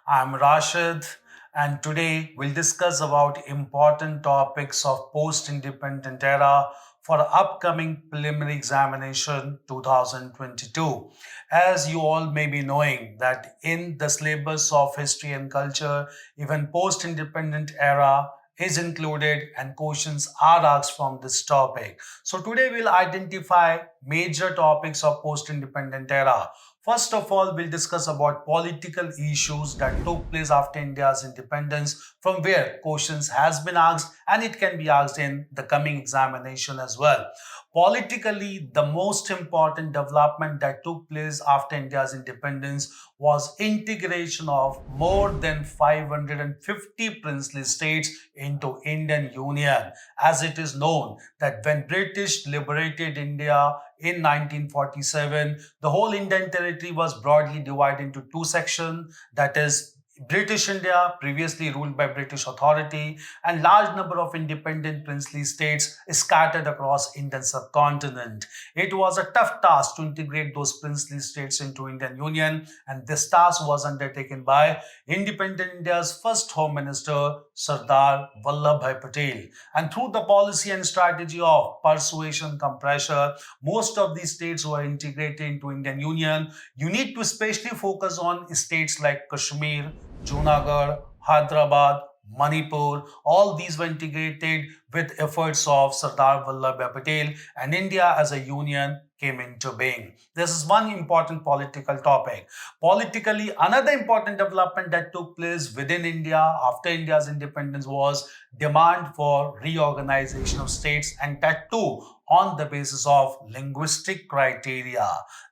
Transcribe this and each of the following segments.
I'm Rashid, and today we'll discuss about important topics of post-independent era for upcoming preliminary examination 2022. As you all may be knowing that in the syllabus of history and culture, even post-independent era is included and questions are asked from this topic. So today we'll identify major topics of post-independent era. First of all, we'll discuss about political issues that took place after India's independence, from where questions has been asked and it can be asked in the coming examination as well. Politically, the most important development that took place after India's independence was integration of more than 550 princely states into Indian Union. As it is known that when British liberated India in 1947, the whole Indian territory was broadly divided into two sections, that is British India, previously ruled by British authority, and large number of independent princely states scattered across Indian subcontinent. It was a tough task to integrate those princely states into Indian Union, and this task was undertaken by independent India's first Home Minister, Sardar Vallabhbhai Patel. And through the policy and strategy of persuasion cum pressure, most of these states were integrated into Indian Union. You need to especially focus on states like Kashmir, Junagadh, Hyderabad, Manipur, all these were integrated with efforts of Sardar Vallabhbhai Patel, and India as a union came into being. This is one important political topic. Politically, another important development that took place within India after India's independence was demand for reorganization of states, and that too on the basis of linguistic criteria.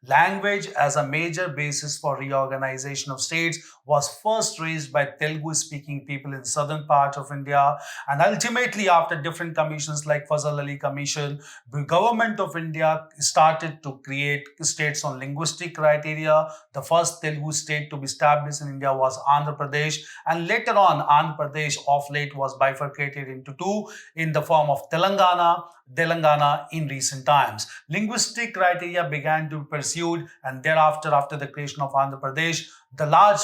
Language as a major basis for reorganization of states was first raised by Telugu-speaking people in southern part of India, and ultimately after different commissions like Fazal Ali Commission, the government of India started to create states on linguistic criteria. The first Telugu state to be established in India was Andhra Pradesh, and later on Andhra Pradesh of late was bifurcated into two in the form of Telangana in recent times. Linguistic criteria began to be pursued, and thereafter, after the creation of Andhra Pradesh, the large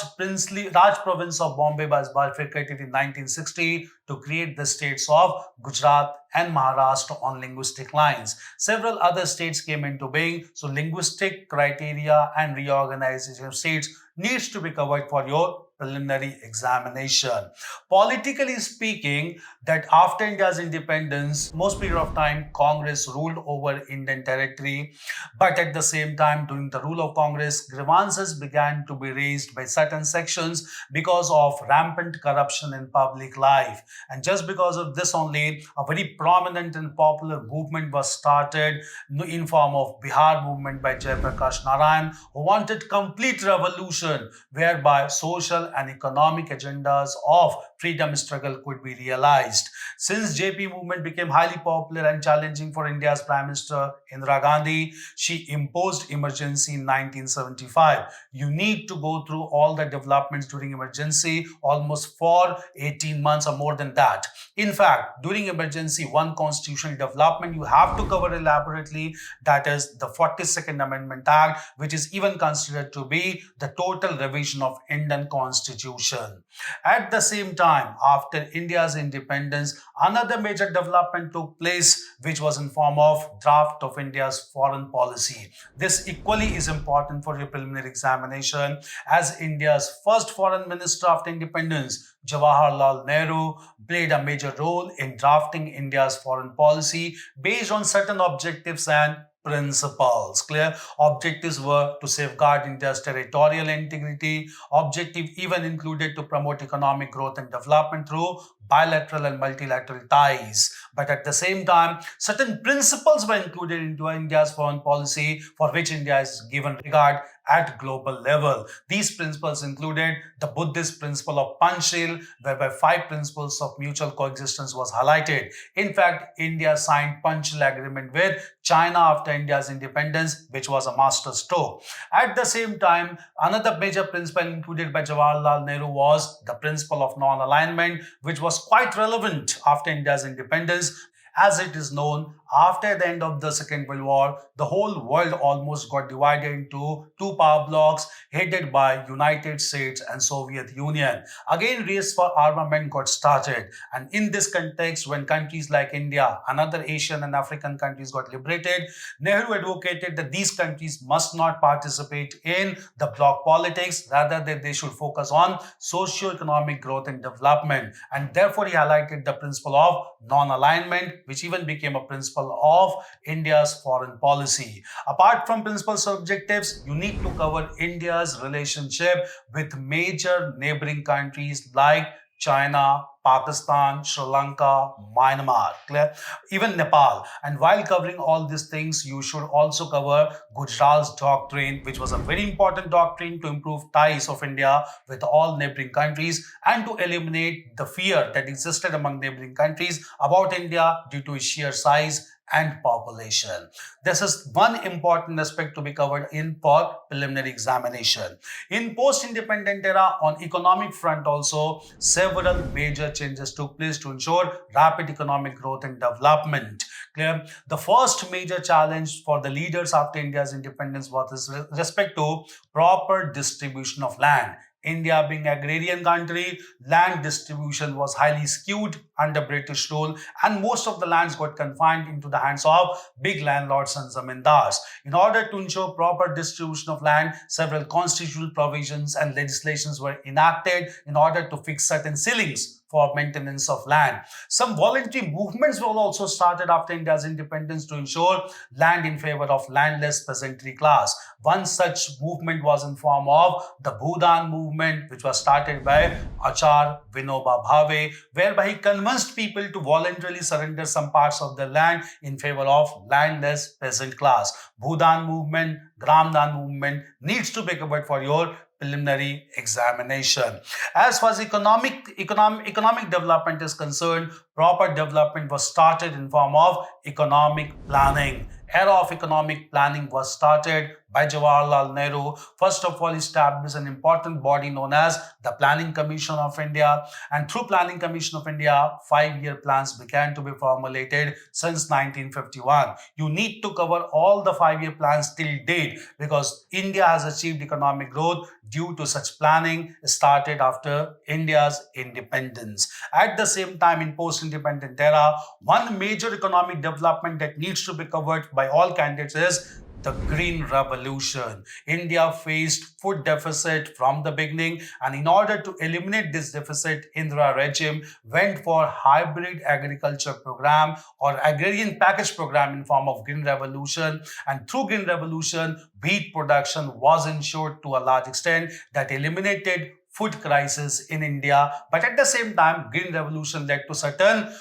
province of Bombay was bifurcated in 1960 to create the states of Gujarat and Maharashtra on linguistic lines. Several other states came into being, so linguistic criteria and reorganization of states needs to be covered for your preliminary examination. Politically speaking, that after India's independence, most period of time, Congress ruled over Indian territory, but at the same time, during the rule of Congress, grievances began to be raised by certain sections because of rampant corruption in public life. And just because of this only, a very prominent and popular movement was started in form of Bihar movement by Jayaprakash Narayan, who wanted complete revolution whereby social and economic agendas of freedom struggle could be realized. Since JP movement became highly popular and challenging for India's Prime Minister Indira Gandhi, she imposed emergency in 1975. You need to go through all the developments during emergency almost for 18 months or more than that. In fact, during emergency, one constitutional development you have to cover elaborately, that is the 42nd Amendment Act, which is even considered to be the total revision of Indian Constitution. At the same time, after India's independence, another major development took place, which was in form of draft of India's foreign policy. This equally is important for your preliminary examination, as India's first foreign minister after independence, Jawaharlal Nehru, played a major role in drafting India's foreign policy based on certain objectives and principles. Clear? Objectives were to safeguard India's territorial integrity. Objective even included to promote economic growth and development through bilateral and multilateral ties. But at the same time, certain principles were included into India's foreign policy for which India is given regard at global level. These principles included the Buddhist principle of Panchshil, whereby 5 principles of mutual coexistence was highlighted. In fact, India signed Panchshil agreement with China after India's independence, which was a master stroke. At the same time, another major principle included by Jawaharlal Nehru was the principle of non-alignment, which was quite relevant after India's independence. As it is known, after the end of the Second World War, the whole world almost got divided into two power blocks headed by United States and Soviet Union. Again, race for armament got started. And in this context, when countries like India and other Asian and African countries got liberated, Nehru advocated that these countries must not participate in the bloc politics, rather that they should focus on socio-economic growth and development. And therefore, he highlighted the principle of non-alignment, which even became a principle of India's foreign policy. Apart from principal objectives, you need to cover India's relationship with major neighboring countries like China, Pakistan, Sri Lanka, Myanmar, clear? Even Nepal. And while covering all these things, you should also cover Gujarat's doctrine, which was a very important doctrine to improve ties of India with all neighboring countries and to eliminate the fear that existed among neighboring countries about India due to its sheer size and population. This is one important aspect to be covered in for preliminary examination. In post-independent era, on economic front also, several major changes took place to ensure rapid economic growth and development. Clear? The first major challenge for the leaders after India's independence was with respect to proper distribution of land. India being an agrarian country, land distribution was highly skewed under British rule, and most of the lands got confined into the hands of big landlords and zamindars. In order to ensure proper distribution of land, several constitutional provisions and legislations were enacted in order to fix certain ceilings for maintenance of land. Some voluntary movements were also started after India's independence to ensure land in favor of landless peasantry class. One such movement was in form of the Bhudan movement, which was started by Acharya Vinoba Bhave, whereby he convinced people to voluntarily surrender some parts of their land in favor of landless peasant class. Bhudan movement, Gramdan movement needs to be covered for your preliminary examination. As far as economic development is concerned, proper development was started in form of economic planning. Era of economic planning was started by Jawaharlal Nehru. First of all, established an important body known as the Planning Commission of India, and through Planning Commission of India, 5-year plans began to be formulated since 1951. You need to cover all the 5-year plans till date because India has achieved economic growth due to such planning started after India's independence. At the same time, in post-independent era, one major economic development that needs to be covered by all candidates is the Green Revolution. India faced food deficit from the beginning, and in order to eliminate this deficit, Indira regime went for hybrid agriculture program or agrarian package program in form of Green Revolution. And through Green Revolution, wheat production was ensured to a large extent that eliminated food crisis in India. But at the same time, Green Revolution led to certain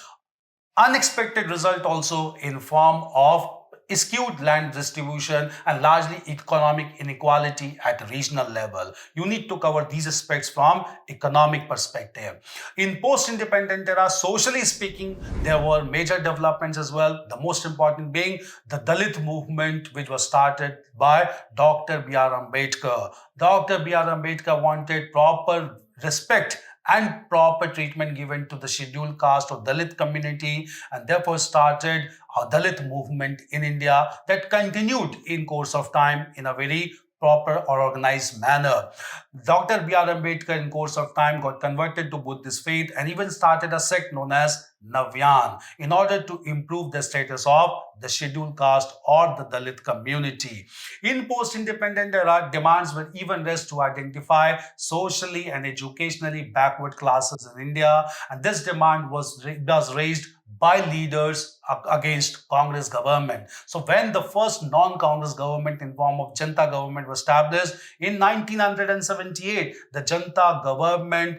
unexpected result also in form of skewed land distribution and largely economic inequality at a regional level. You need to cover these aspects from economic perspective. In post-independent era, socially speaking, there were major developments as well. The most important being the Dalit movement, which was started by Dr. B.R. Ambedkar. Dr. B.R. Ambedkar wanted proper respect and proper treatment given to the scheduled caste or Dalit community, and therefore started a Dalit movement in India that continued in course of time in a very proper or organized manner. Dr. B.R. Ambedkar in course of time got converted to Buddhist faith and even started a sect known as Navyan in order to improve the status of the scheduled caste or the Dalit community. In post-independent era, demands were even raised to identify socially and educationally backward classes in India, and this demand was raised by leaders against Congress government. So when the first non-Congress government in form of Janta government was established in 1978, the Janta government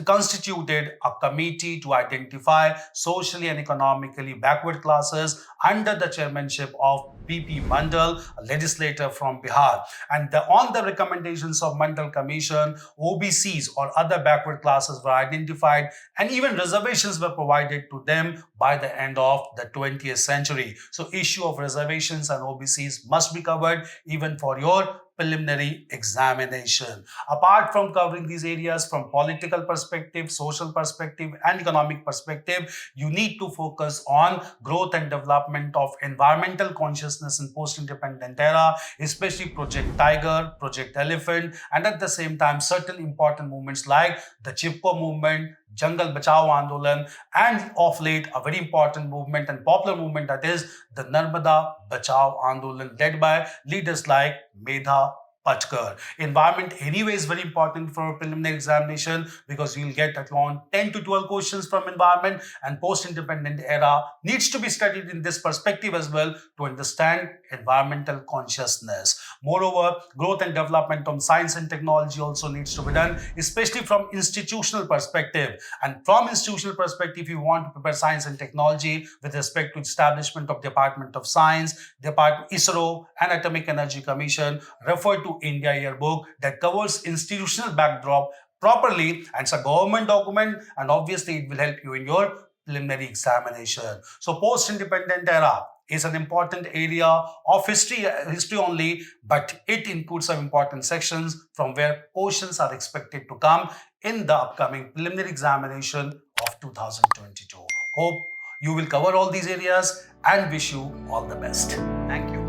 constituted a committee to identify socially and economically backward classes under the chairmanship of B.P. Mandal, a legislator from Bihar. And on the recommendations of Mandal Commission, OBCs or other backward classes were identified and even reservations were provided to them by the end of the 20th century. So issue of reservations and OBCs must be covered even for your preliminary examination. Apart from covering these areas from political perspective, social perspective, and economic perspective, you need to focus on growth and development of environmental consciousness in post-independent era, especially Project Tiger, Project Elephant, and at the same time certain important movements like the Chipko movement, Jungle Bachao Andolan, and of late a very important movement and popular movement, that is the Narmada Bachao Andolan, led by leaders like Medha Patkar. Environment anyway is very important for a preliminary examination because you'll get around 10 to 12 questions from environment, and post-independent era needs to be studied in this perspective as well to understand environmental consciousness. Moreover, growth and development on science and technology also needs to be done, especially from institutional perspective. And from institutional perspective, you want to prepare science and technology with respect to establishment of Department of Science, ISRO, and Atomic Energy Commission. Refer to India Yearbook that covers institutional backdrop properly, and it's a government document, and obviously it will help you in your preliminary examination. So post-independent era is an important area of history only, but it includes some important sections from where questions are expected to come in the upcoming preliminary examination of 2022. Hope you will cover all these areas and wish you all the best. Thank you.